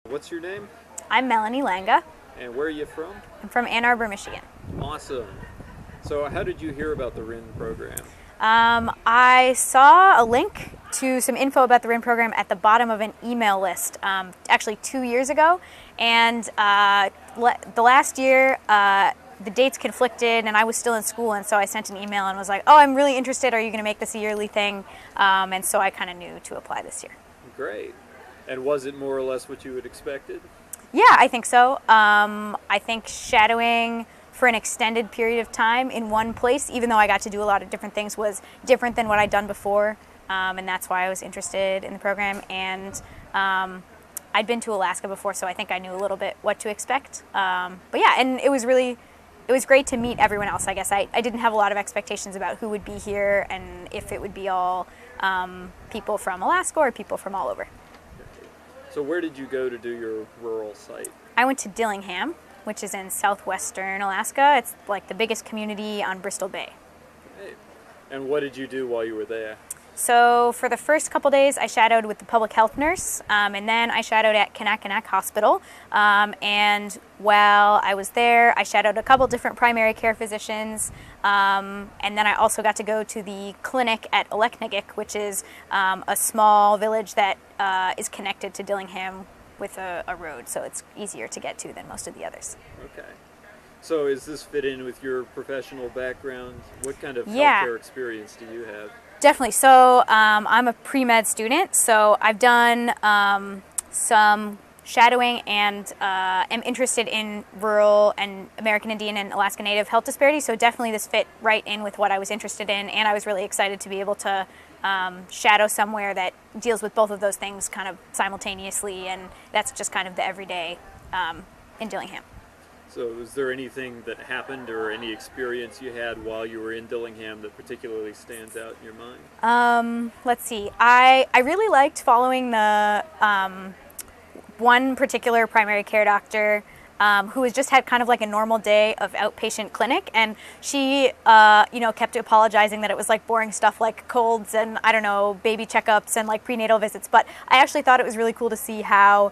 What's your name? I'm Melanie Langa. And where are you from? I'm from Ann Arbor, Michigan. Awesome. So how did you hear about the RIIN program? I saw a link to some info about the RIIN program at the bottom of an email list, actually 2 years ago. And the last year, the dates conflicted and I was still in school, and so I sent an email and was like, oh, I'm really interested. Are you going to make this a yearly thing? And so I kind of knew to apply this year. Great. And was it more or less what you had expected? Yeah, I think so. I think shadowing for an extended period of time in one place, even though I got to do a lot of different things, was different than what I'd done before. And that's why I was interested in the program. And I'd been to Alaska before, so I think I knew a little bit what to expect. But yeah, and it was great to meet everyone else, I guess. I didn't have a lot of expectations about who would be here and if it would be all people from Alaska or people from all over. So where did you go to do your rural site? I went to Dillingham, which is in southwestern Alaska. It's like the biggest community on Bristol Bay. Great. And what did you do while you were there? So for the first couple days, I shadowed with the public health nurse, and then I shadowed at Kanakanak Hospital. And while I was there, I shadowed a couple different primary care physicians, and then I also got to go to the clinic at Aleknagik, which is a small village that is connected to Dillingham with a road, so it's easier to get to than most of the others. Okay. So does this fit in with your professional background? What kind of healthcare experience do you have? Definitely. So I'm a pre-med student, so I've done some shadowing and am interested in rural and American Indian and Alaska Native health disparities, so definitely this fit right in with what I was interested in, and I was really excited to be able to shadow somewhere that deals with both of those things kind of simultaneously, and that's just kind of the everyday in Dillingham. So was there anything that happened or any experience you had while you were in Dillingham that particularly stands out in your mind? Let's see. I really liked following the one particular primary care doctor who has just had kind of like a normal day of outpatient clinic, and she kept apologizing that it was like boring stuff like colds and I don't know, baby checkups and like prenatal visits, but I actually thought it was really cool to see how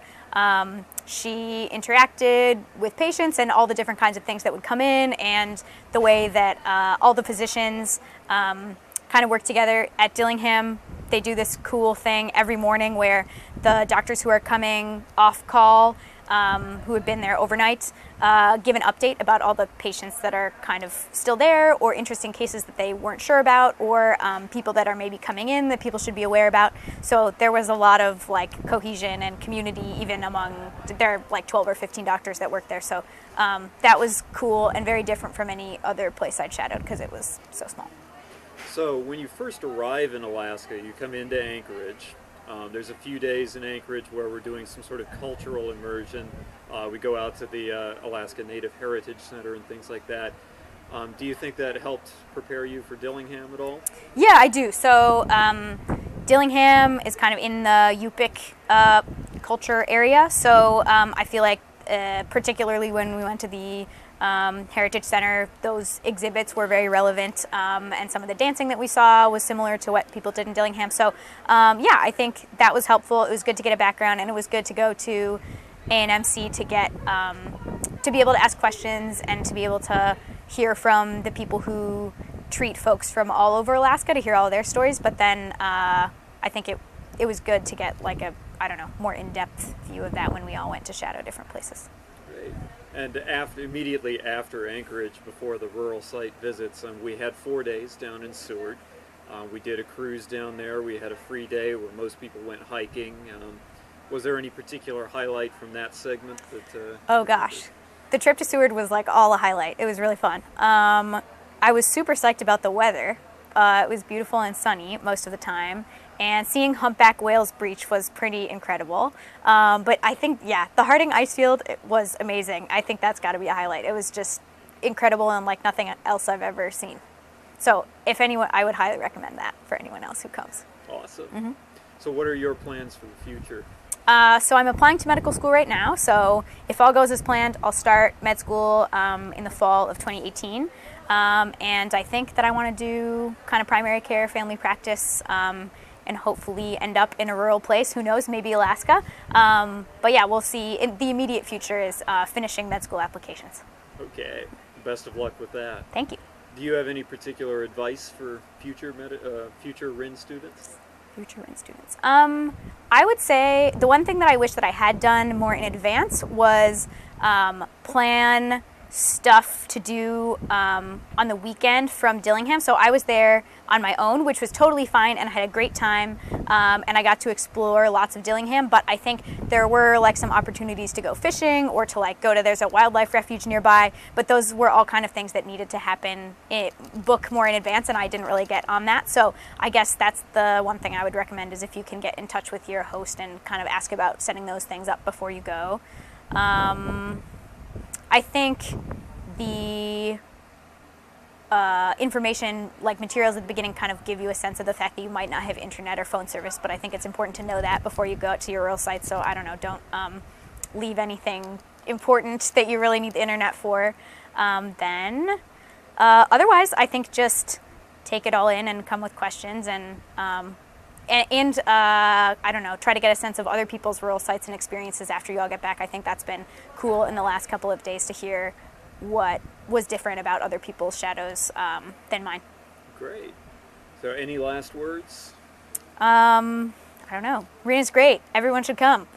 she interacted with patients and all the different kinds of things that would come in, and the way that all the physicians kind of work together at Dillingham. They do this cool thing every morning where the doctors who are coming off call, who have been there overnight, give an update about all the patients that are kind of still there, or interesting cases that they weren't sure about, or people that are maybe coming in that people should be aware about. So there was a lot of like cohesion and community, even among, there are like 12 or 15 doctors that work there. So that was cool and very different from any other place I'd shadowed because it was so small. So when you first arrive in Alaska, you come into Anchorage. There's a few days in Anchorage where we're doing some sort of cultural immersion. We go out to the Alaska Native Heritage Center and things like that. Do you think that helped prepare you for Dillingham at all? Yeah, I do. So Dillingham is kind of in the Yupik culture area. So I feel like particularly when we went to the Heritage Center, those exhibits were very relevant, and some of the dancing that we saw was similar to what people did in Dillingham. So yeah, I think that was helpful. It was good to get a background, and it was good to go to ANMC to get to be able to ask questions and to be able to hear from the people who treat folks from all over Alaska, to hear all their stories. But then I think it was good to get like a, I don't know, more in-depth view of that when we all went to shadow different places. Great. And immediately after Anchorage, before the rural site visits, we had 4 days down in Seward. We did a cruise down there. We had a free day where most people went hiking. Was there any particular highlight from that segment? Oh gosh, the trip to Seward was like all a highlight. It was really fun. I was super psyched about the weather. It was beautiful and sunny most of the time. And seeing humpback whales breach was pretty incredible. But I think, yeah, the Harding ice field was amazing. I think that's got to be a highlight. It was just incredible and like nothing else I've ever seen. So if anyone, I would highly recommend that for anyone else who comes. Awesome. Mm-hmm. So what are your plans for the future? So I'm applying to medical school right now. So if all goes as planned, I'll start med school in the fall of 2018. And I think that I want to do kind of primary care, family practice, and hopefully end up in a rural place. Who knows, maybe Alaska. But yeah, we'll see. The immediate future is finishing med school applications. Okay, best of luck with that. Thank you. Do you have any particular advice for future RIN students? Future RIN students. I would say the one thing that I wish that I had done more in advance was plan stuff to do on the weekend from Dillingham. So I was there on my own, which was totally fine, and I had a great time, and I got to explore lots of Dillingham. But I think there were like some opportunities to go fishing or to like go to, there's a wildlife refuge nearby, but those were all kind of things that needed to happen, book more in advance, and I didn't really get on that. So I guess that's the one thing I would recommend, is if you can get in touch with your host and kind of ask about setting those things up before you go. I think the information, like materials at the beginning, kind of give you a sense of the fact that you might not have internet or phone service, but I think it's important to know that before you go out to your rural site. So I don't know, don't leave anything important that you really need the internet for. Then otherwise, I think just take it all in and come with questions, and I don't know, try to get a sense of other people's rural sites and experiences after you all get back. I think that's been cool in the last couple of days to hear what was different about other people's shadows than mine. Great. So any last words? I don't know. RIIN is great. Everyone should come.